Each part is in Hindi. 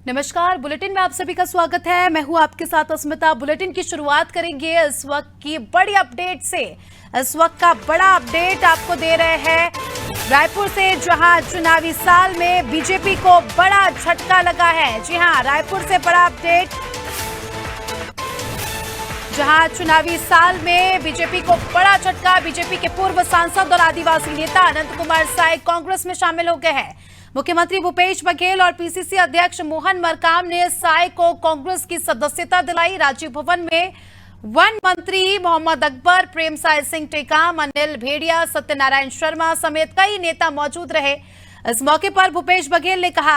नमस्कार, बुलेटिन में आप सभी का स्वागत है। मैं हूं आपके साथ अस्मिता। बुलेटिन की शुरुआत करेंगे इस वक्त की बड़ी अपडेट से। इस वक्त का बड़ा अपडेट आपको दे रहे हैं रायपुर से, जहां चुनावी साल में बीजेपी को बड़ा झटका लगा है। जी हां, रायपुर से बड़ा अपडेट, जहां चुनावी साल में बीजेपी को बड़ा झटका। बीजेपी के पूर्व सांसद और आदिवासी नेता अनंत कुमार साय कांग्रेस में शामिल हो गए हैं। मुख्यमंत्री भूपेश बघेल और पीसीसी अध्यक्ष मोहन मरकाम ने साय को कांग्रेस की सदस्यता दिलाई। राजीव भवन में वन मंत्री मोहम्मद अकबर, प्रेमसाय सिंह टेकाम, अनिल भेड़िया, सत्यनारायण शर्मा समेत कई नेता मौजूद रहे। इस मौके पर भूपेश बघेल ने कहा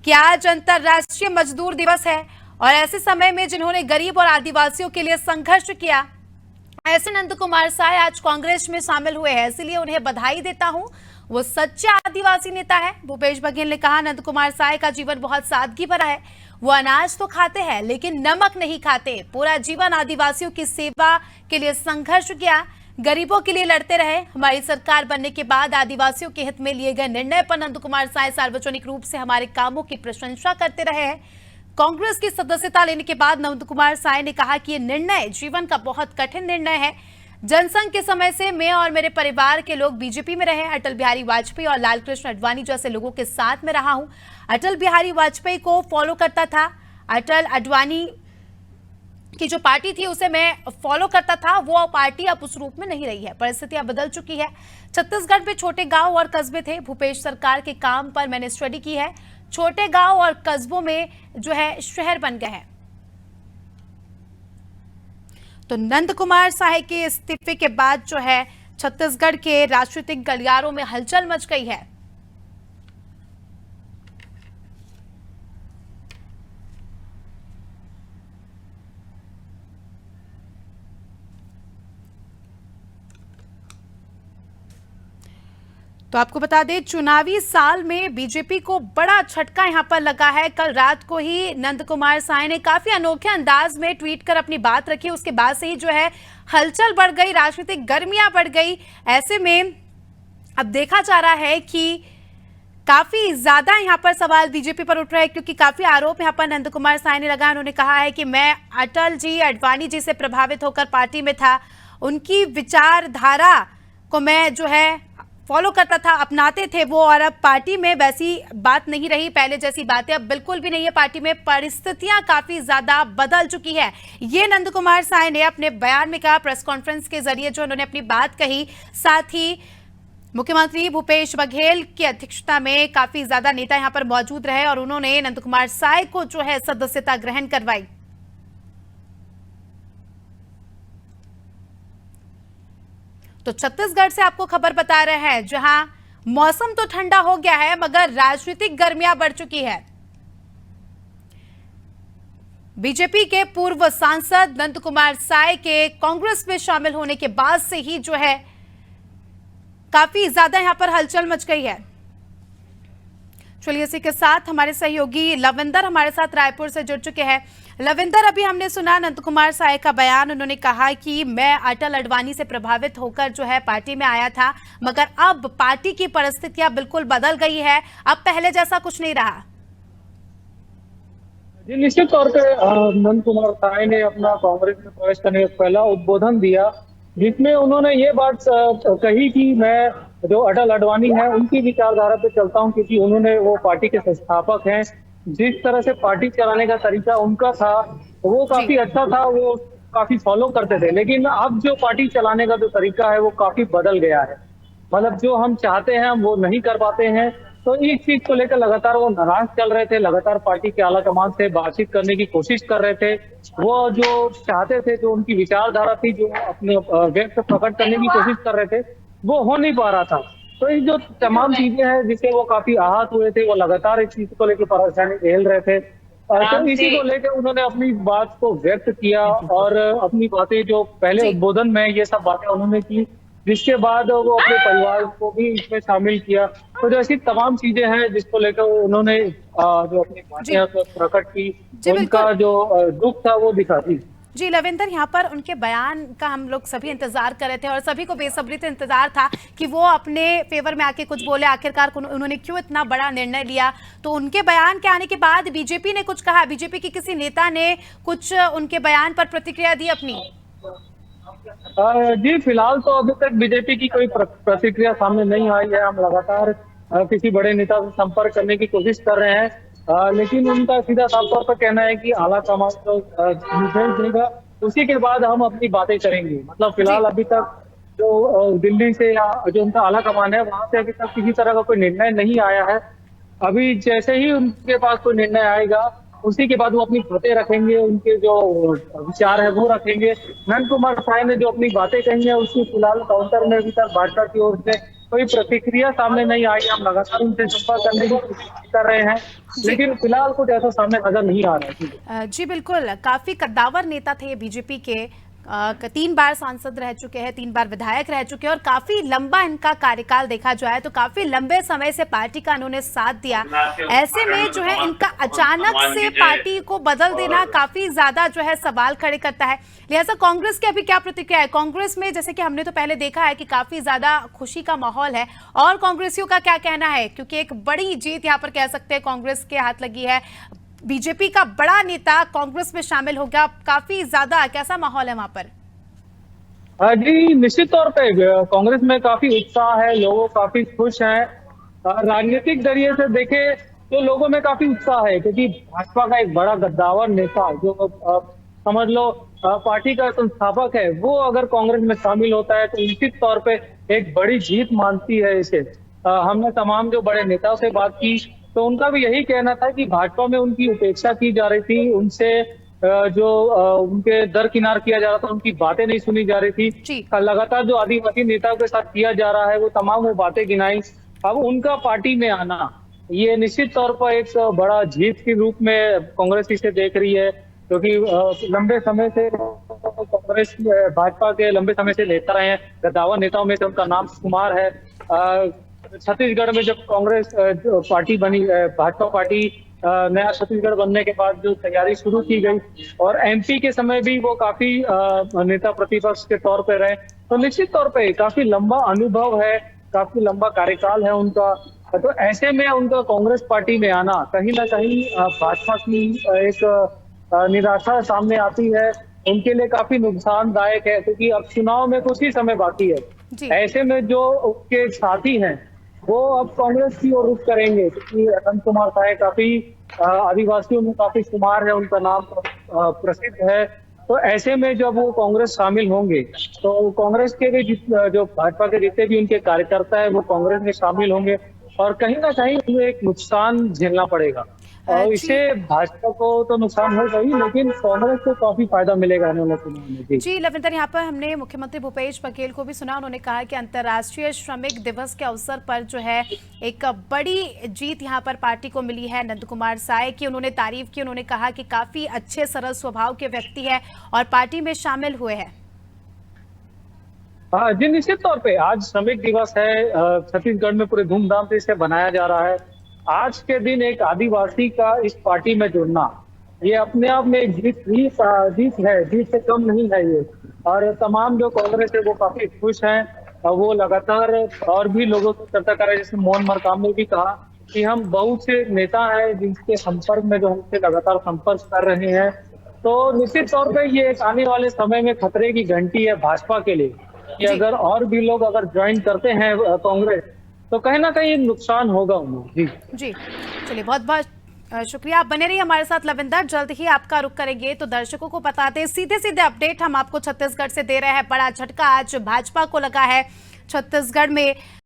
कि आज अंतर्राष्ट्रीय मजदूर दिवस है और ऐसे समय में जिन्होंने गरीब और आदिवासियों के लिए संघर्ष किया, ऐसे नंद कुमार साय आज कांग्रेस में शामिल हुए हैं, इसलिए उन्हें बधाई देता हूं। वो सच्चे आदिवासी नेता है। भूपेश बघेल ने कहा, नंद कुमार साय का जीवन बहुत सादगी भरा है। वो अनाज तो खाते हैं लेकिन नमक नहीं खाते। पूरा जीवन आदिवासियों की सेवा के लिए संघर्ष किया, गरीबों के लिए लड़ते रहे। हमारी सरकार बनने के बाद आदिवासियों के हित में लिए गए निर्णय पर नंद कुमार साय सार्वजनिक रूप से हमारे कामों की प्रशंसा करते रहे हैं। कांग्रेस की सदस्यता लेने के बाद नंद कुमार साय ने कहा कि यह निर्णय जीवन का बहुत कठिन निर्णय है। जनसंघ के समय से मैं और मेरे परिवार के लोग बीजेपी में रहे। अटल बिहारी वाजपेयी और लालकृष्ण आडवाणी जैसे लोगों के साथ में रहा हूं। अटल बिहारी वाजपेयी को फॉलो करता था। अटल आडवाणी की जो पार्टी थी उसे मैं फॉलो करता था। वो पार्टी अब उस रूप में नहीं रही है, परिस्थितियां बदल चुकी है। छत्तीसगढ़ में छोटे गांव और कस्बे थे। भूपेश सरकार के काम पर मैंने स्टडी की है। छोटे गांव और कस्बों में जो है शहर बन गए हैं। तो नंद कुमार साय के इस्तीफे के बाद जो है छत्तीसगढ़ के राजनीतिक गलियारों में हलचल मच गई है। तो आपको बता दें, चुनावी साल में बीजेपी को बड़ा झटका यहां पर लगा है। कल रात को ही नंद कुमार साय ने काफी अनोखे अंदाज में ट्वीट कर अपनी बात रखी। उसके बाद से ही जो है हलचल बढ़ गई, राजनीतिक गर्मियां बढ़ गई। ऐसे में अब देखा जा रहा है कि काफी ज्यादा यहां पर सवाल बीजेपी पर उठ रहे हैं, क्योंकि काफी आरोप यहां पर नंद कुमार साय ने लगाया। उन्होंने कहा है कि मैं अटल जी, आडवाणी जी से प्रभावित होकर पार्टी में था। उनकी विचारधारा को मैं जो है फॉलो करता था, अपनाते थे वो, और अब पार्टी में वैसी बात नहीं रही। पहले जैसी बातें अब बिल्कुल भी नहीं है। पार्टी में परिस्थितियां काफी ज्यादा बदल चुकी है। ये नंद कुमार साय ने अपने बयान में कहा, प्रेस कॉन्फ्रेंस के जरिए जो उन्होंने अपनी बात कही। साथ ही मुख्यमंत्री भूपेश बघेल की अध्यक्षता में काफी ज्यादा नेता यहां पर मौजूद रहे और उन्होंने नंद कुमार साय को जो है सदस्यता ग्रहण करवाई। तो छत्तीसगढ़ से आपको खबर बता रहे हैं, जहां मौसम तो ठंडा हो गया है मगर राजनीतिक गर्मियां बढ़ चुकी है। बीजेपी के पूर्व सांसद नंद कुमार साय के कांग्रेस में शामिल होने के बाद से ही जो है काफी ज्यादा यहां पर हलचल मच गई है। चलिए, इसी के साथ हमारे सहयोगी लविंदर हमारे साथ रायपुर से जुड़ चुके हैं। लविंदर, अभी हमने सुना नंद कुमार साय का बयान। उन्होंने कहा कि मैं अटल आडवाणी से प्रभावित होकर जो है पार्टी में आया था, मगर अब पार्टी की परिस्थितियां बिल्कुल बदल गई है। अब पहले जैसा कुछ नहीं रहा। जी, निश्चित तौर पे नंद कुमार साय ने अपना कांग्रेस में प्रवेश करने का पहला उद्बोधन दिया, जिसमें उन्होंने ये बात कही कि मैं जो अटल आडवाणी है उनकी विचारधारा पे चलता हूं, क्योंकि उन्होंने वो पार्टी के संस्थापक हैं। जिस तरह से पार्टी चलाने का तरीका उनका था वो काफी अच्छा था, वो काफी फॉलो करते थे। लेकिन अब जो पार्टी चलाने का जो तरीका है वो काफी बदल गया है। मतलब जो हम चाहते हैं हम वो नहीं कर पाते हैं। तो इस चीज को लेकर लगातार वो नाराज चल रहे थे। लगातार पार्टी के आला कमान से बातचीत करने की कोशिश कर रहे थे। वो जो चाहते थे, जो उनकी विचारधारा थी, जो अपने व्यक्त प्रकट करने की कोशिश कर रहे थे, वो हो नहीं पा रहा था। तो ये जो तमाम चीजें हैं जिससे वो काफी आहत हुए थे, वो लगातार इस चीज को लेकर परेशानी झेल रहे थे। तो इसी को लेकर उन्होंने अपनी बात को व्यक्त किया और अपनी बातें जो पहले उद्बोधन में ये सब बातें उन्होंने की, जिसके बाद वो अपने परिवार को भी इसमें शामिल किया। तो जो ऐसी तमाम चीजें हैं जिसको लेकर उन्होंने जो अपनी बातें प्रकट की, उनका जो दुख था वो दिखा दी। जी लविंदर, यहाँ पर उनके बयान का हम लोग सभी इंतजार कर रहे थे और सभी को बेसब्री से इंतजार था कि वो अपने फेवर में आके कुछ बोले। आखिरकार उन्होंने क्यों इतना बड़ा निर्णय लिया। तो उनके बयान के आने के बाद बीजेपी ने कुछ कहा, बीजेपी के किसी नेता ने कुछ उनके बयान पर प्रतिक्रिया दी अपनी? जी फिलहाल तो अभी तक बीजेपी की कोई प्रतिक्रिया सामने नहीं आई है। हम लगातार किसी बड़े नेता से संपर्क करने की कोशिश कर रहे हैं, लेकिन उनका सीधा साफ तौर पर कहना है कि आला कमान जो निर्देश देगा उसी के बाद हम अपनी बातें करेंगे। मतलब फिलहाल अभी तक जो दिल्ली से या जो उनका आला कमान है वहां से अभी तक किसी तरह का कोई निर्णय नहीं आया है। अभी जैसे ही उनके पास कोई निर्णय आएगा उसी के बाद वो अपनी बातें रखेंगे, उनके जो विचार है वो रखेंगे। नंद कुमार साय ने जो अपनी बातें कही है उसकी फिलहाल काउंटर में अभी तक भाजपा की ओर से कोई प्रतिक्रिया सामने नहीं आई। हम लगातार उनसे संपर्क करने की कोशिश कर रहे हैं, लेकिन फिलहाल कुछ ऐसा सामने नजर नहीं आ रहा है। जी बिल्कुल, काफी कद्दावर नेता थे ये बीजेपी के। 3 बार सांसद रह चुके हैं, 3 बार विधायक रह चुके हैं और काफी लंबा इनका कार्यकाल देखा जाए तो काफी लंबे समय से पार्टी का इन्होंने साथ दिया। ऐसे में जो है इनका अचानक से पार्टी को बदल देना काफी ज्यादा जो है सवाल खड़े करता है। लिहाजा कांग्रेस की अभी क्या प्रतिक्रिया है? कांग्रेस में जैसे कि हमने तो पहले देखा है कि काफी ज्यादा खुशी का माहौल है, और कांग्रेसियों का क्या कहना है? क्योंकि एक बड़ी जीत यहाँ पर कह सकते हैं कांग्रेस के हाथ लगी है। बीजेपी का बड़ा नेता कांग्रेस में शामिल हो गया, काफी ज्यादा कैसा माहौल है वहां पर? जी निश्चित तौर पे कांग्रेस में काफी उत्साह है, लोग काफी खुश हैं। राजनीतिक जरिए से देखे तो लोगों में काफी उत्साह है, क्योंकि भाजपा का एक बड़ा गद्दावर नेता जो समझ लो पार्टी का संस्थापक है, वो अगर कांग्रेस में शामिल होता है तो निश्चित तौर पे एक बड़ी जीत मानती है इसे। हमने तमाम जो बड़े नेताओं से बात की तो उनका भी यही कहना था कि भाजपा में उनकी उपेक्षा की जा रही थी, उनसे जो उनके दरकिनार किया जा रहा था, उनकी बातें नहीं सुनी जा रही थी। लगातार जो आदिवासी नेताओं के साथ किया जा रहा है वो तमाम वो बातें गिनाई। अब उनका पार्टी में आना ये निश्चित तौर पर एक बड़ा जीत के रूप में कांग्रेस इसे देख रही है, क्योंकि लंबे समय से कांग्रेस भाजपा के लंबे समय से नेता रहे हैं। गद्दावर नेताओं में से उनका नाम कुमार है। छत्तीसगढ़ में जब कांग्रेस पार्टी बनी, भाजपा पार्टी नया छत्तीसगढ़ बनने के बाद जो तैयारी शुरू की गई, और एमपी के समय भी वो काफी नेता प्रतिपक्ष के तौर पे रहे, तो निश्चित तौर पे काफी लंबा अनुभव है, काफी लंबा कार्यकाल है उनका। तो ऐसे में उनका कांग्रेस पार्टी में आना कहीं ना कहीं भाजपा की एक निराशा सामने आती है, उनके लिए काफी नुकसानदायक है, क्योंकि अब चुनाव में कुछ ही समय बाकी है। ऐसे में जो उनके साथी हैं वो अब कांग्रेस की ओर रुख करेंगे, क्योंकि नंद कुमार साय काफी आदिवासियों में काफी शुमार है, उनका नाम प्रसिद्ध है। तो ऐसे में जब वो कांग्रेस शामिल होंगे तो कांग्रेस के भी जो भाजपा के जितने भी उनके कार्यकर्ता है वो कांग्रेस में शामिल होंगे, और कहीं ना कहीं उन्हें एक नुकसान झेलना पड़ेगा। और इससे भाजपा को तो नुकसान होगा ही, लेकिन कांग्रेस को काफी फायदा मिलेगा आने वाले चुनाव में। जी लविंदर, यहाँ पर हमने मुख्यमंत्री भूपेश बघेल को भी सुना। उन्होंने कहा कि अंतर्राष्ट्रीय श्रमिक दिवस के अवसर पर जो है एक बड़ी जीत यहाँ पर पार्टी को मिली है। नंद कुमार साय की उन्होंने तारीफ की, उन्होंने कहा कि काफी अच्छे सरल स्वभाव के व्यक्ति है और पार्टी में शामिल हुए हैं। हाँ जी निश्चित तौर पे आज श्रमिक दिवस है, छत्तीसगढ़ में पूरे धूमधाम से इसे बनाया जा रहा है। आज के दिन एक आदिवासी का इस पार्टी में जुड़ना ये अपने आप में एक जीत है, जीत से कम नहीं है ये। और तमाम जो कांग्रेस है वो काफी खुश हैं, वो लगातार और भी लोगों से चर्चा कर रहे हैं। जैसे मोहन मरकाम ने भी कहा कि हम बहुत से नेता हैं जिनके संपर्क में जो हमसे लगातार संपर्क कर रहे हैं। तो निश्चित तौर पर ये एक आने वाले समय में खतरे की घंटी है भाजपा के लिए, कि अगर और भी लोग अगर ज्वाइन करते हैं कांग्रेस तो कहीं ना कहीं नुकसान होगा उन्हें। जी चलिए, बहुत बहुत शुक्रिया। आप बने रहिए हमारे साथ लविंदर, जल्द ही आपका रुख करेंगे। तो दर्शकों को बताते हैं, सीधे सीधे अपडेट हम आपको छत्तीसगढ़ से दे रहे हैं। बड़ा झटका आज भाजपा को लगा है छत्तीसगढ़ में।